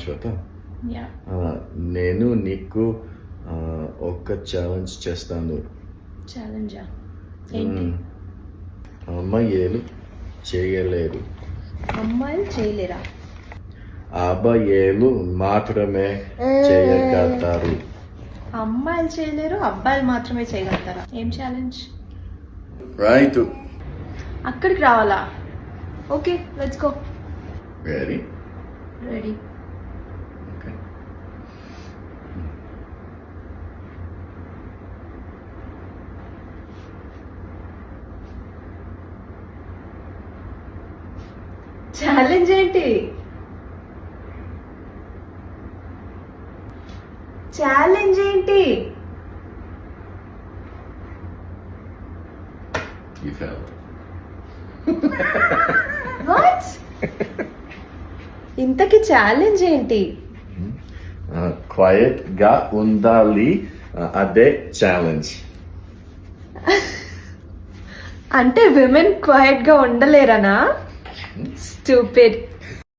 శ్వేత yeah నేను నీకు ఒక ఛాలెంజ్ చేస్తాను. ఛాలెంజా ఏంటి? అమ్మాయిలు చేయలేరు, అమ్మాయిలు చేయలేరా? అబ్బాయిలు మాత్రమే చేయగలుగుతారు. అమ్మాయిలు చేయలేరు, అబ్బాయిలు మాత్రమే చేయగలుగుతారా? ఏం ఛాలెంజ్? రైట్, అక్కడికి రావాలా? Okay, let's go. Ready? Ready. Okay. Challenge ఏంటి? ఛాలెంజ్ ఏంటి? You failed. వాట్? ఇంతకి ఛాలెంజ్ ఏంటి? క్వైట్ గా ఉండాలి, అదే ఛాలెంజ్. అంటే విమెన్ క్వైట్ గా ఉండలేరనా? స్టూపిడ్.